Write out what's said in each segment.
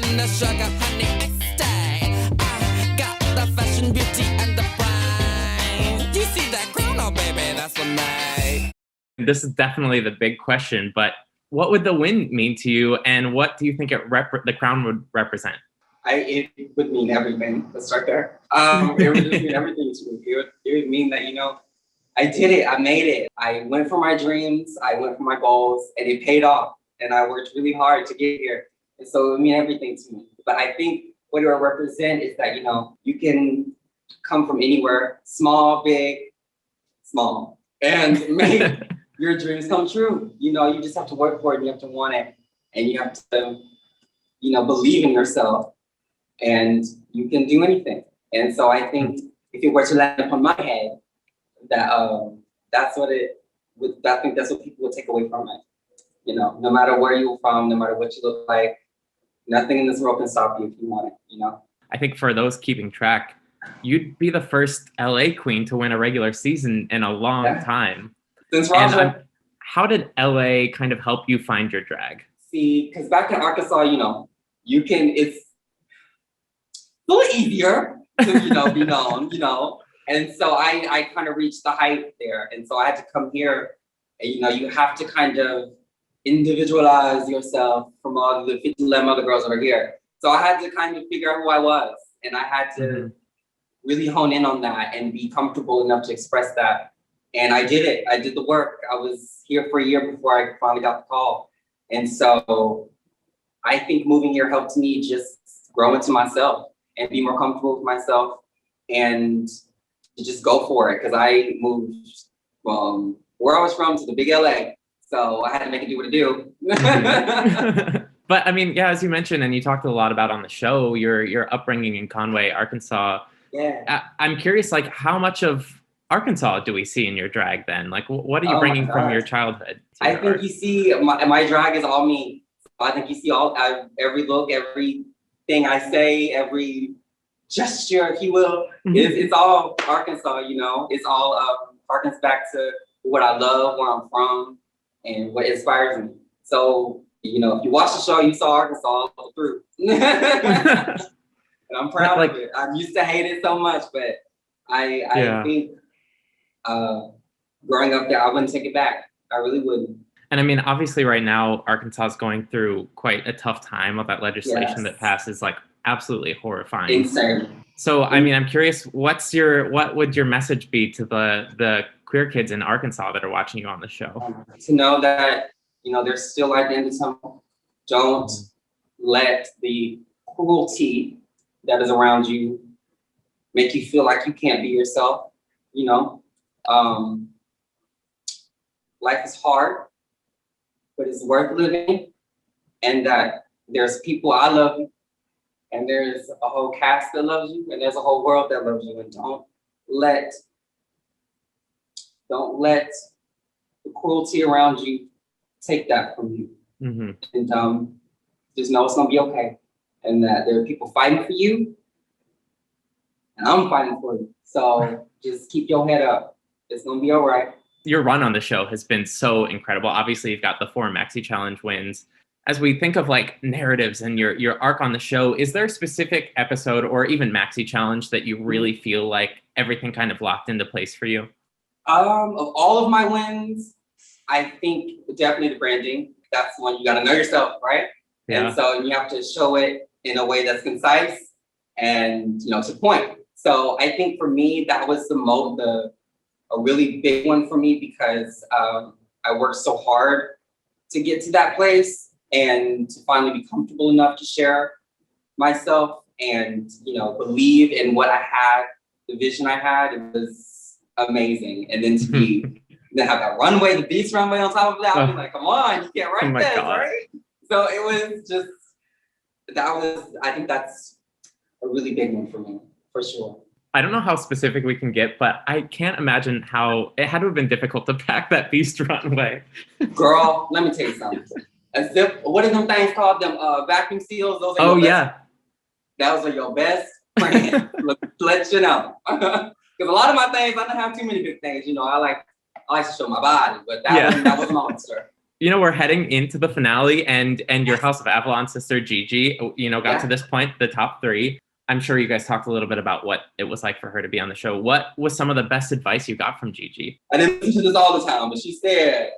in the sugar honey stay. I got the fashion, beauty, and the brain. You see that crown, oh baby, that's for me. This is definitely the big question, but what would the win mean to you, and what do you think the crown would represent? It would mean everything. Let's start there. It would just mean everything to me. It would mean that, I did it. I made it. I went for my dreams. I went for my goals, and it paid off. And I worked really hard to get here. And so it would mean everything to me. But I think what it would represent is that, you can come from anywhere, small, big, small, and make your dreams come true. You just have to work for it, and you have to want it, and you have to, believe in yourself, and you can do anything. And so I think if it were to land upon my head, that's what I think that's what people would take away from it. No matter where you're from, no matter what you look like, nothing in this world can stop you if you want it, I think for those keeping track, you'd be the first LA queen to win a regular season in a long time. Since Roger. How did LA kind of help you find your drag? See, because back in Arkansas, it's a little easier to, be known, And so I kind of reached the height there. And so I had to come here and, you have to kind of individualize yourself from all the 11 other girls that are here. So I had to kind of figure out who I was, and I had to really hone in on that and be comfortable enough to express that. And I did it. I did the work. I was here for a year before I finally got the call. And so I think moving here helped me just grow into myself and be more comfortable with myself and to just go for it. Because I moved from where I was from to the big LA. So I had to make it do what it do. But I mean, yeah, as you mentioned, and you talked a lot about on the show, your upbringing in Conway, Arkansas. Yeah. I'm curious, like, how much of Arkansas do we see in your drag then? Like, what are you bringing from your childhood? I think you see my drag is all me. I think you see every look, everything I say, every gesture, if you will, it's all Arkansas, It's all harkens back to what I love, where I'm from, and what inspires me. So, if you watch the show, you saw Arkansas all through. And I'm proud of it. I used to hate it so much, but I think growing up there, I wouldn't take it back. I really wouldn't. And I mean, obviously right now, Arkansas is going through quite a tough time with that legislation that passes, like absolutely horrifying. Insane. So, I mean, I'm curious, what would your message be to the queer kids in Arkansas that are watching you on the show? To know that, there's still light at the end of the tunnel. Don't let the cruelty that is around you make you feel like you can't be yourself. Life is hard, but it's worth living, and that there's people I love you, and there's a whole cast that loves you, and there's a whole world that loves you, and don't let the cruelty around you take that from you. And just know it's gonna be okay, and that there are people fighting for you, and I'm fighting for you. So just keep your head up. It's gonna be all right. Your run on the show has been so incredible. Obviously, you've got the 4 Maxi Challenge wins. As we think of like narratives and your arc on the show, is there a specific episode or even Maxi Challenge that you really feel like everything kind of locked into place for you? Of all of my wins, I think definitely the branding. That's the one you got to know yourself, right? Yeah. And so you have to show it in a way that's concise and to the point. So I think for me that was a really big one for me because I worked so hard to get to that place and to finally be comfortable enough to share myself and believe in what I had, the vision I had. It was amazing. And then to have that runway, the beach runway on top of that, I was like, come on, you can't write this, right? So it was just, I think that's a really big one for me, for sure. I don't know how specific we can get, but I can't imagine how it had to have been difficult to pack that beast runway. Girl, let me tell you something. A zip, what are them things called? Them vacuum seals? Those are those are your best friend. Let you know. Because a lot of my things, I don't have too many big things. I like to show my body, but that was a monster. You know, we're heading into the finale, and your House of Avalon sister Gigi, you know, got to this point, the top 3. I'm sure you guys talked a little bit about what it was like for her to be on the show. What was some of the best advice you got from Gigi? I didn't listen to this all the time, but she said,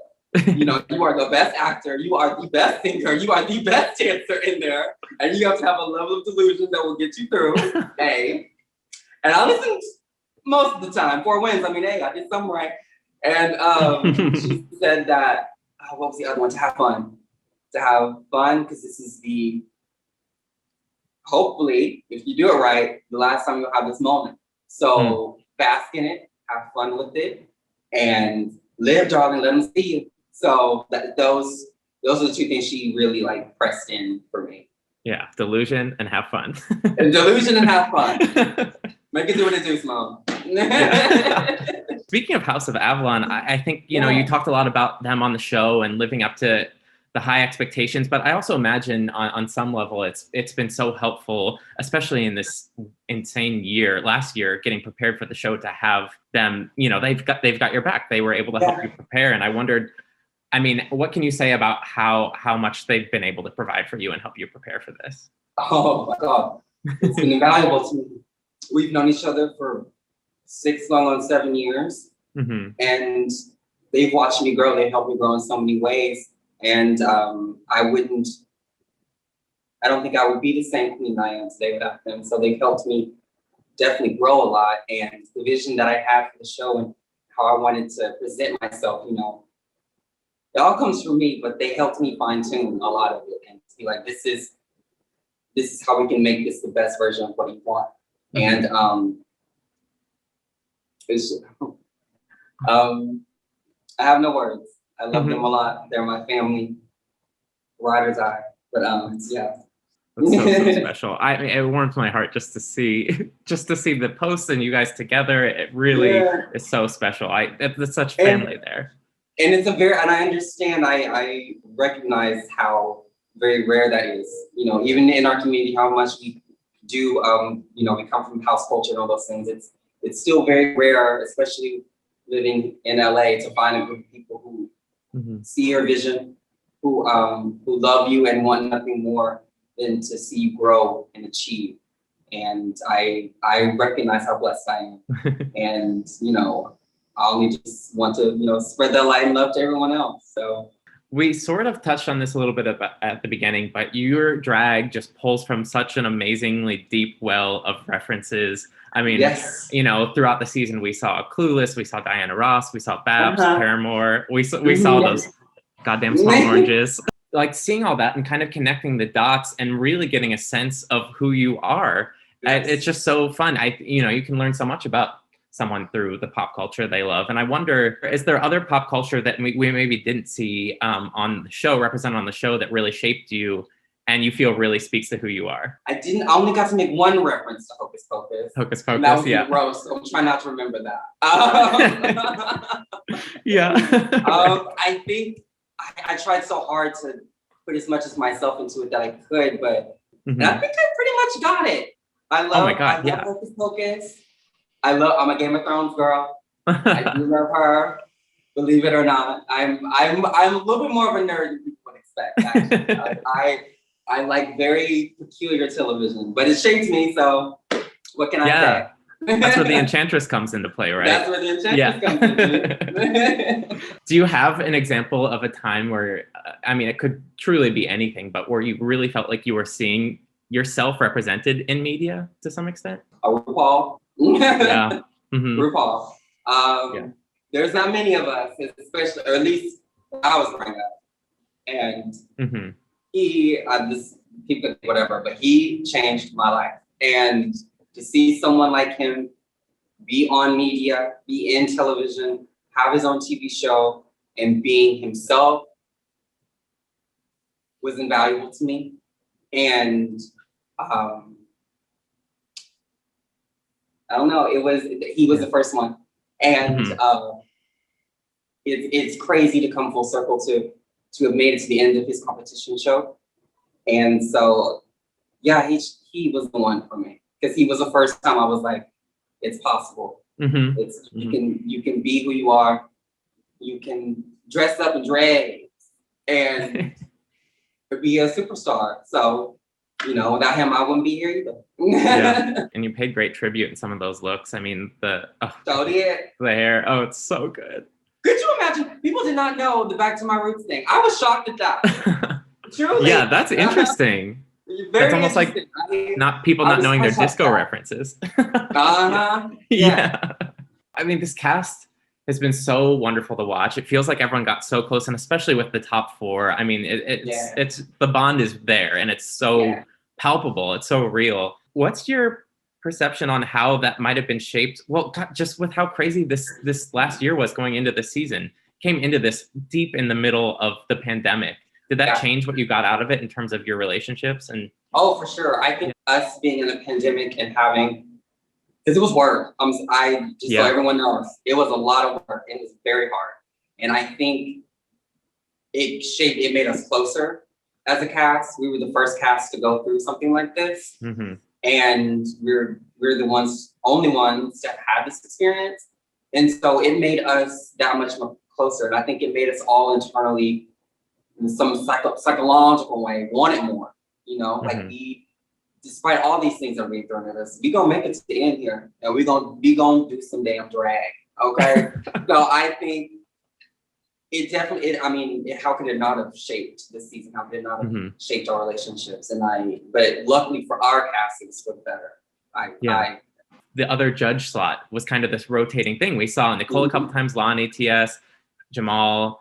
you know, you are the best actor, you are the best singer, you are the best dancer in there, and you have to have a level of delusion that will get you through. Hey, and I listened most of the time. 4 wins. I mean, hey, I did something right. And she said that, what was the other one? To have fun. To have fun, because this is hopefully, if you do it right, the last time you'll have this moment. So bask in it, have fun with it, and live, darling, let them see you. So those are the 2 things she really like pressed in for me. Yeah, delusion and have fun. And delusion and have fun. Make it do what it do, Symone. Speaking of House of Avalon, I think, you know, you talked a lot about them on the show and living up to the high expectations, but I also imagine on some level it's been so helpful, especially in this insane year, last year, getting prepared for the show, to have them, you know, they've got your back. They were able to help you prepare. And I wondered, I mean, what can you say about how much they've been able to provide for you and help you prepare for this? Oh my God, it's been invaluable to me. We've known each other for 6 going on 7 years, and they've watched me grow. They helped me grow in so many ways. And I don't think I would be the same queen I am today without them. So they've helped me definitely grow a lot. And the vision that I have for the show and how I wanted to present myself, you know, it all comes from me, but they helped me fine tune a lot of it and be like, this is how we can make this the best version of what you want. And I have no words. I love them a lot. They're my family. Ride or die. But yeah. That's so special. It warms my heart just to see the posts and you guys together. It really is so special. It's such family there. And it's and I understand, I recognize how very rare that is. You know, even in our community, how much we do, you know, we come from house culture and all those things. It's still very rare, especially living in LA, to find a group of people who see your vision, who love you and want nothing more than to see you grow and achieve. And I recognize how blessed I am. And, you know, I only just want to, you know, spread that light and love to everyone else. So we sort of touched on this a little bit at the beginning, but your drag just pulls from such an amazingly deep well of references. I mean, you know, throughout the season, we saw Clueless, we saw Diana Ross, we saw Babs, Paramore, we saw those goddamn small oranges. Like seeing all that and kind of connecting the dots and really getting a sense of who you are. It's just so fun. You know, you can learn so much about someone through the pop culture they love. And I wonder, is there other pop culture that we maybe didn't see on the show, represented on the show, that really shaped you and you feel really speaks to who you are? I only got to make one reference to Hocus Pocus. Hocus Pocus, that was the roast. I'm trying not to remember that. I think I tried so hard to put as much as myself into it that I could, but and I think I pretty much got it. I love Hocus Pocus. I'm a Game of Thrones girl. I do love her, believe it or not. I'm a little bit more of a nerd than people would expect. Actually. I like very peculiar television, but it shaped me. So what can I say? That's where the Enchantress comes into play, right? That's where the Enchantress comes into. Do you have an example of a time where, I mean, it could truly be anything, but where you really felt like you were seeing yourself represented in media to some extent? RuPaul. RuPaul. There's not many of us, especially, or at least I was growing up. And but he changed my life. And to see someone like him be on media, be in television, have his own TV show, and being himself was invaluable to me. And I don't know, he was the first one. And it's crazy to come full circle to have made it to the end of his competition show. And so, yeah, he was the one for me, because he was the first time I was like, it's possible. You can be who you are. You can dress up in drag and be a superstar. So, you know, without him, I wouldn't be here either. Yeah, and you paid great tribute in some of those looks. I mean, the hair. Oh, it's so good. Could you imagine? People did not know the Back to My Roots thing. I was shocked at that. Truly. Yeah, that's interesting. That's almost like not knowing their disco references. Yeah. I mean, this cast has been so wonderful to watch. It feels like everyone got so close, and especially with the top four. I mean, it's the bond is there, and it's so palpable. It's so real. What's your perception on how that might have been shaped? Well, just with how crazy this last year was going into the season, came into this deep in the middle of the pandemic. Did that change what you got out of it in terms of your relationships? And for sure. I think us being in a pandemic and having, because it was work. So everyone knows, it was a lot of work. It was very hard. And I think it made us closer as a cast. We were the first cast to go through something like this. Mm-hmm. And we're the only ones that had this experience. And so it made us that much more closer. And I think it made us all internally, in some psychological way, want it more. You know, like despite all these things that are being thrown at us, we gonna make it to the end here, and we gonna do some damn drag. Okay. So I think it definitely. How could it not have shaped this season? How could it not have shaped our relationships? But luckily for our cast, it's for the better. The other judge slot was kind of this rotating thing. We saw Nicole a couple times, Lonnie, TS, Jamal.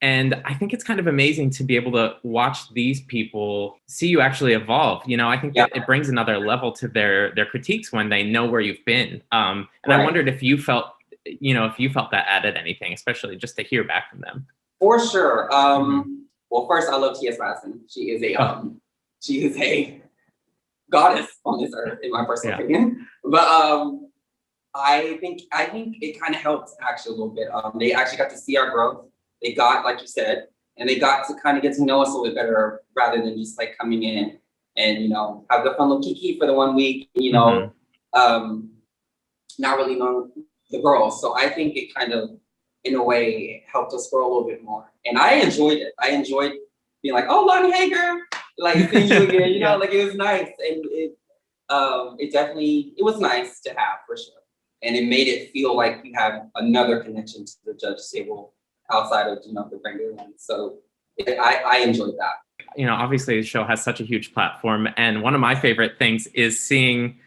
And I think it's kind of amazing to be able to watch these people see you actually evolve. You know, I think that it brings another level to their critiques when they know where you've been. And I wondered if you felt that added anything, especially just to hear back from them. For sure. Well, first, I love T.S. Madison. She is a goddess on this earth, in my personal opinion. But I think it kind of helped actually a little bit. They actually got to see our growth. They got, like you said, and they got to kind of get to know us a little bit better rather than just like coming in and, you know, have the fun little kiki for the 1 week, you know, not really know the girls. So I think it kind of, in a way, helped us grow a little bit more. And I enjoyed it. I enjoyed being like, oh, Lonnie, hey, girl. Like, seeing you again, you know, like it was nice. And it was nice to have, for sure. And it made it feel like you have another connection to the judge table outside of, you know, the regular one. So I enjoyed that. You know, obviously the show has such a huge platform. And one of my favorite things is seeing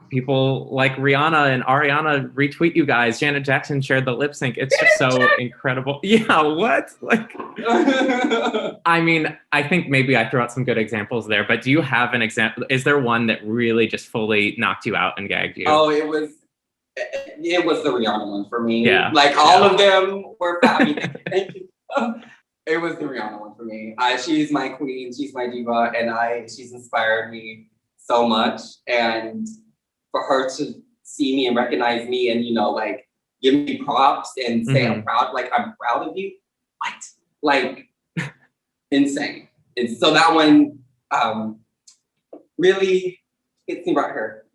people like Rihanna and Ariana retweet you guys. Janet Jackson shared the lip sync. It's just so incredible. Yeah, what? Like, I mean, I think maybe I threw out some good examples there, but do you have an example? Is there one that really just fully knocked you out and gagged you? Oh, it was the Rihanna one for me. Yeah. Like all of them were fabulous. Thank you. It was the Rihanna one for me. She's my queen. She's my diva, and she's inspired me so much. And for her to see me and recognize me, and you know, like give me props and say I'm proud of you. What? Like insane. And so that one really hits me right here.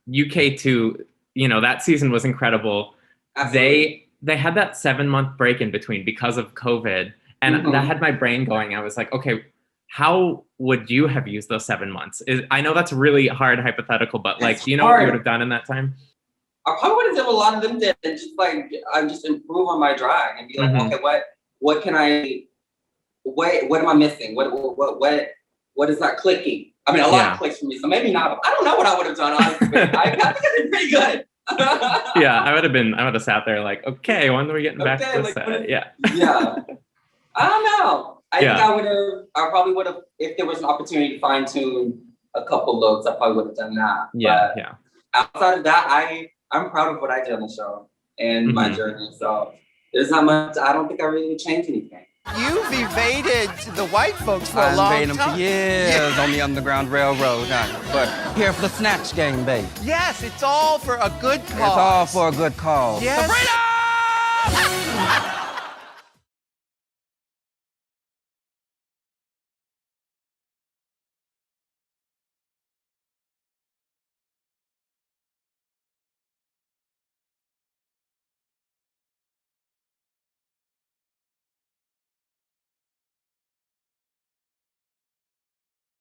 UK2, you know, that season was incredible. Absolutely. They had that 7-month break in between because of COVID. And that had my brain going. I was like, okay, how would you have used those 7 months? I know that's really hard hypothetical, but like, do you know what you would have done in that time? I probably would have done what a lot of them did, and just improve on my drag and be like, okay, what can I, what am I missing? What is not clicking? I mean, a lot of clicks for me, so maybe not. I don't know what I would have done, honestly. I think I did pretty good. I would have sat there like, okay, when are we getting back to this set? Yeah. I don't know. I think I probably would have, if there was an opportunity to fine tune a couple looks, I probably would have done that. But outside of that, I'm proud of what I did on the show and my journey. So there's not much, I don't think I really would change anything. You've evaded the white folks for a long time. I've evaded them for years on the Underground Railroad, but here for the Snatch Game, baby. Yes, it's all for a good cause. It's all for a good cause. Yes. The freedom!